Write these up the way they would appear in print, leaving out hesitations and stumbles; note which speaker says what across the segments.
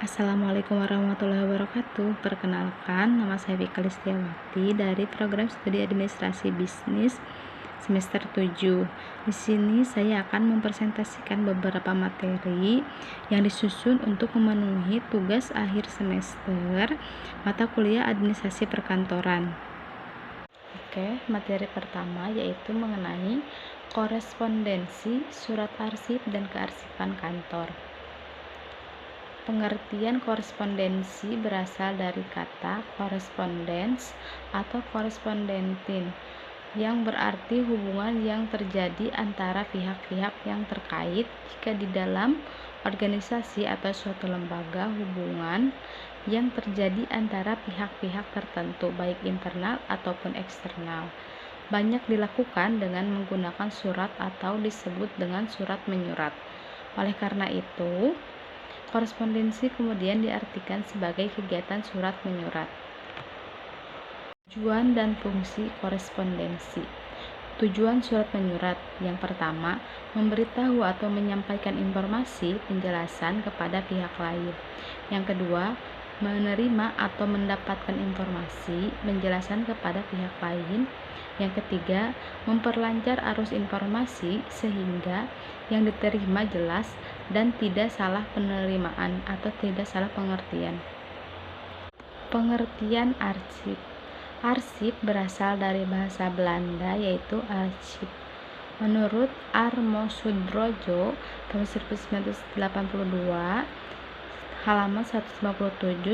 Speaker 1: Assalamualaikum warahmatullahi wabarakatuh. Perkenalkan, nama saya Vika Listiawati dari Program Studi Administrasi Bisnis semester 7. Di sini saya akan mempresentasikan beberapa materi yang disusun untuk memenuhi tugas akhir semester mata kuliah Administrasi Perkantoran. Oke, materi pertama yaitu mengenai korespondensi, surat arsip, dan kearsipan kantor. Pengertian korespondensi berasal dari kata korespondens atau korespondentin yang berarti hubungan yang terjadi antara pihak-pihak yang terkait. Jika di dalam organisasi atau suatu lembaga, hubungan yang terjadi antara pihak-pihak tertentu baik internal ataupun eksternal banyak dilakukan dengan menggunakan surat atau disebut dengan surat menyurat. Oleh karena itu, korespondensi kemudian diartikan sebagai kegiatan surat menyurat. Tujuan dan fungsi korespondensi. Tujuan surat menyurat yang pertama, memberitahu atau menyampaikan informasi penjelasan kepada pihak lain. Yang kedua, menerima atau mendapatkan informasi penjelasan kepada pihak lain. Yang ketiga, memperlancar arus informasi sehingga yang diterima jelas dan tidak salah penerimaan atau tidak salah pengertian. Pengertian arsip. Arsip berasal dari bahasa Belanda yaitu archief. Menurut Armo Sudrojo tahun 1982 halaman 157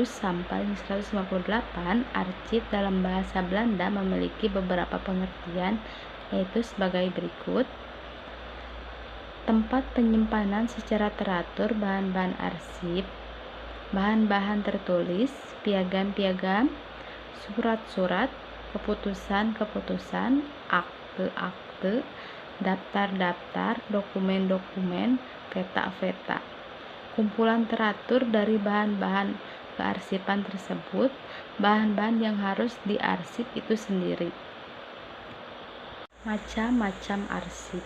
Speaker 1: sampai 158, arsip dalam bahasa Belanda memiliki beberapa pengertian yaitu sebagai berikut. Tempat penyimpanan secara teratur bahan-bahan arsip, bahan-bahan tertulis, piagam-piagam, surat-surat, keputusan-keputusan, akte-akte, daftar-daftar, dokumen-dokumen, peta-peta. Kumpulan teratur dari bahan-bahan kearsipan tersebut, bahan-bahan yang harus diarsip itu sendiri. Macam-macam arsip.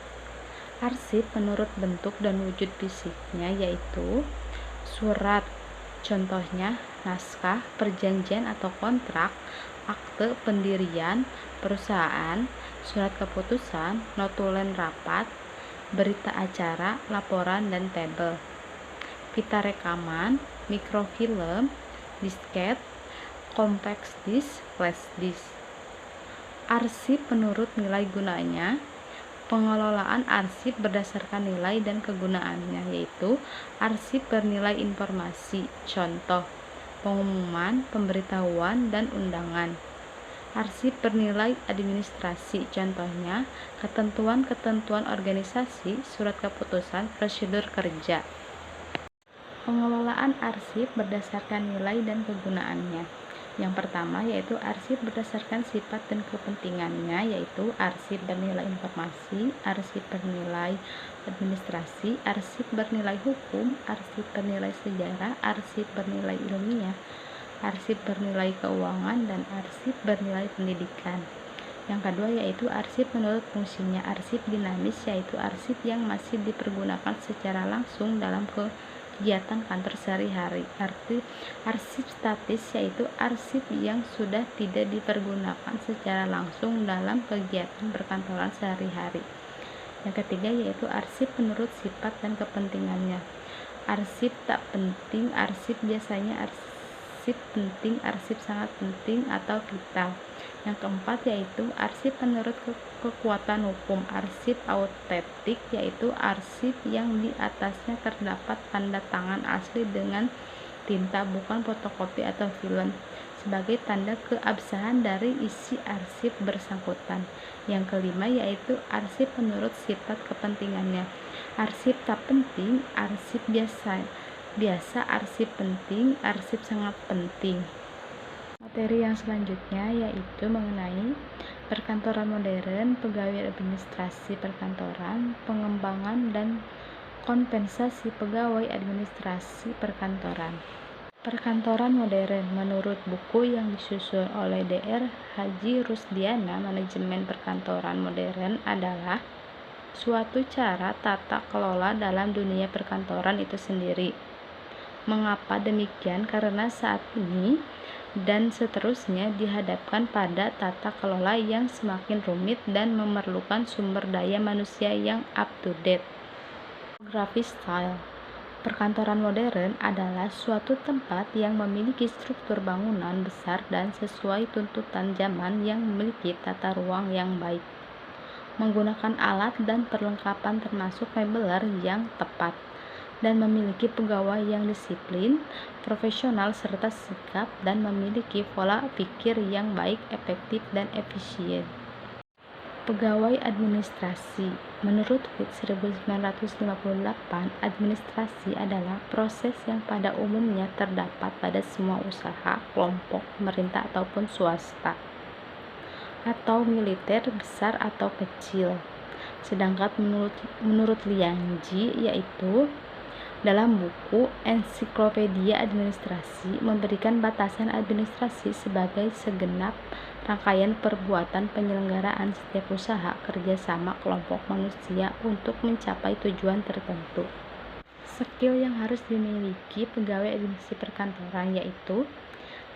Speaker 1: Arsip menurut bentuk dan wujud fisiknya yaitu surat, contohnya naskah, perjanjian atau kontrak, akte pendirian perusahaan, surat keputusan, notulen rapat, berita acara, laporan, dan tabel. Pita rekaman, mikrofilm, disket, compact disk, flash disk. Arsip menurut nilai gunanya. Pengelolaan arsip berdasarkan nilai dan kegunaannya, yaitu arsip bernilai informasi, contoh, pengumuman, pemberitahuan, dan undangan. Arsip bernilai administrasi, contohnya, ketentuan-ketentuan organisasi, surat keputusan, prosedur kerja. Pengelolaan arsip berdasarkan nilai dan kegunaannya. Yang pertama yaitu arsip berdasarkan sifat dan kepentingannya, yaitu arsip bernilai informasi, arsip bernilai administrasi, arsip bernilai hukum, arsip bernilai sejarah, arsip bernilai ilmiah, arsip bernilai keuangan, dan arsip bernilai pendidikan. Yang kedua yaitu arsip menurut fungsinya. Arsip dinamis yaitu arsip yang masih dipergunakan secara langsung dalam kegiatan kantor sehari-hari. Arsip statis yaitu arsip yang sudah tidak dipergunakan secara langsung dalam kegiatan perkantoran sehari-hari. Yang ketiga yaitu arsip menurut sifat dan kepentingannya. Arsip tak penting, arsip biasanya, arsip penting, arsip sangat penting, atau vital. Yang keempat yaitu arsip menurut kekuatan hukum. Arsip autentik yaitu arsip yang di atasnya terdapat tanda tangan asli dengan tinta, bukan fotokopi atau film, sebagai tanda keabsahan dari isi arsip bersangkutan. Yang kelima yaitu arsip menurut sifat kepentingannya. Arsip tak penting, arsip biasa, arsip penting, arsip sangat penting. Materi yang selanjutnya yaitu mengenai perkantoran modern, pegawai administrasi perkantoran, pengembangan dan kompensasi pegawai administrasi perkantoran. Perkantoran modern menurut buku yang disusun oleh Dr. Haji Rusdiana, Manajemen Perkantoran Modern adalah suatu cara tata kelola dalam dunia perkantoran itu sendiri. Mengapa demikian? Karena saat ini dan seterusnya dihadapkan pada tata kelola yang semakin rumit dan memerlukan sumber daya manusia yang up to date. Geography style. Perkantoran modern adalah suatu tempat yang memiliki struktur bangunan besar dan sesuai tuntutan zaman yang memiliki tata ruang yang baik, menggunakan alat dan perlengkapan termasuk mebeler yang tepat, dan memiliki pegawai yang disiplin, profesional serta sikap dan memiliki pola pikir yang baik, efektif, dan efisien. Pegawai administrasi. Menurut Witt 1958, administrasi adalah proses yang pada umumnya terdapat pada semua usaha, kelompok, pemerintah ataupun swasta, atau militer besar atau kecil. Sedangkan menurut Liangji, yaitu dalam buku Ensiklopedia Administrasi, memberikan batasan administrasi sebagai segenap rangkaian perbuatan penyelenggaraan setiap usaha kerjasama kelompok manusia untuk mencapai tujuan tertentu. Skill yang harus dimiliki pegawai administrasi perkantoran yaitu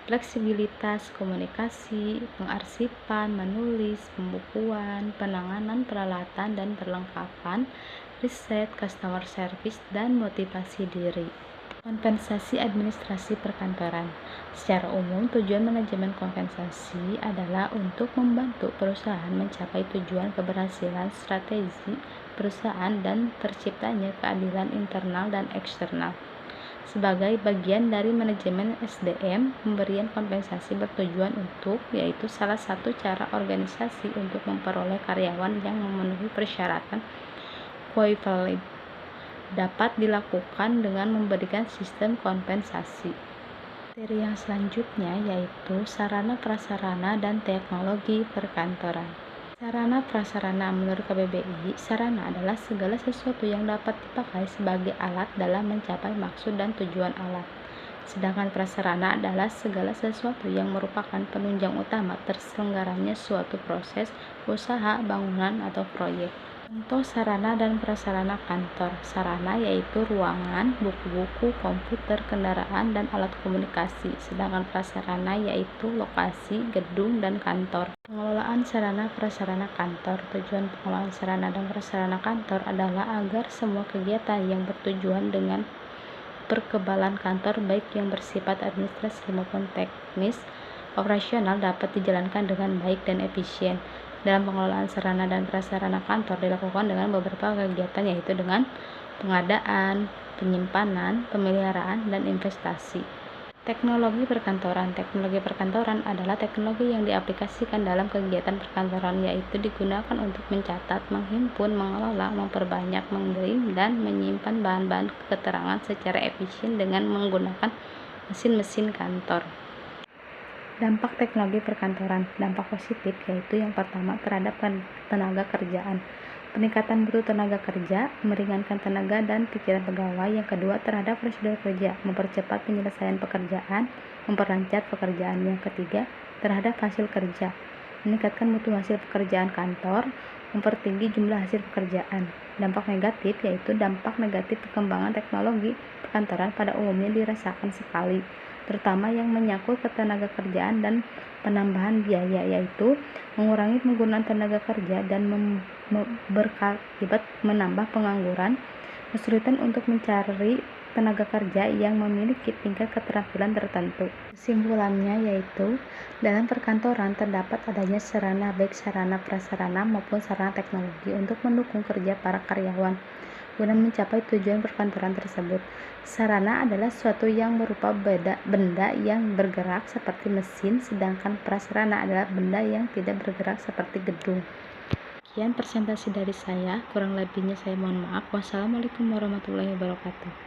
Speaker 1: fleksibilitas komunikasi, pengarsipan, menulis, pembukuan, penanganan peralatan dan perlengkapan, riset, customer service, dan motivasi diri. Kompensasi administrasi perkantoran. Secara umum, tujuan manajemen kompensasi adalah untuk membantu perusahaan mencapai tujuan keberhasilan strategi perusahaan dan terciptanya keadilan internal dan eksternal. Sebagai bagian dari manajemen SDM, pemberian kompensasi bertujuan untuk, yaitu salah satu cara organisasi untuk memperoleh karyawan yang memenuhi persyaratan equivalent, dapat dilakukan dengan memberikan sistem kompensasi. Materi yang selanjutnya yaitu sarana prasarana dan teknologi perkantoran. Sarana prasarana menurut KBBI, sarana adalah segala sesuatu yang dapat dipakai sebagai alat dalam mencapai maksud dan tujuan alat. Sedangkan prasarana adalah segala sesuatu yang merupakan penunjang utama terselenggaranya suatu proses, usaha, bangunan, atau proyek. Contoh sarana dan prasarana kantor. Sarana yaitu ruangan, buku-buku, komputer, kendaraan, dan alat komunikasi. Sedangkan prasarana yaitu lokasi, gedung, dan kantor. Pengelolaan sarana prasarana kantor. Tujuan pengelolaan sarana dan prasarana kantor adalah agar semua kegiatan yang bertujuan dengan perkebalan kantor baik yang bersifat administrasi maupun teknis operasional dapat dijalankan dengan baik dan efisien. Dalam pengelolaan sarana dan prasarana kantor dilakukan dengan beberapa kegiatan yaitu dengan pengadaan, penyimpanan, pemeliharaan, dan investasi. Teknologi perkantoran. Teknologi perkantoran adalah teknologi yang diaplikasikan dalam kegiatan perkantoran yaitu digunakan untuk mencatat, menghimpun, mengelola, memperbanyak, mengirim, dan menyimpan bahan-bahan keterangan secara efisien dengan menggunakan mesin-mesin kantor. Dampak teknologi perkantoran. Dampak positif yaitu yang pertama terhadap tenaga kerjaan. Peningkatan mutu tenaga kerja, meringankan tenaga dan pikiran pegawai. Yang kedua terhadap prosedur kerja, mempercepat penyelesaian pekerjaan, memperlancar pekerjaan. Yang ketiga terhadap hasil kerja, meningkatkan mutu hasil pekerjaan kantor, mempertinggi jumlah hasil pekerjaan. Dampak negatif yaitu dampak negatif perkembangan teknologi perkantoran pada umumnya dirasakan sekali, terutama yang menyangkut ketenaga kerjaan dan penambahan biaya, yaitu mengurangi penggunaan tenaga kerja dan berakibat menambah pengangguran, kesulitan untuk mencari tenaga kerja yang memiliki tingkat keterampilan tertentu. Kesimpulannya yaitu dalam perkantoran terdapat adanya sarana baik sarana prasarana maupun sarana teknologi untuk mendukung kerja para karyawan guna mencapai tujuan perkantoran tersebut. Sarana adalah suatu yang berupa benda yang bergerak seperti mesin, sedangkan prasarana adalah benda yang tidak bergerak seperti gedung. Sekian presentasi dari saya, kurang lebihnya saya mohon maaf. Wassalamualaikum warahmatullahi wabarakatuh.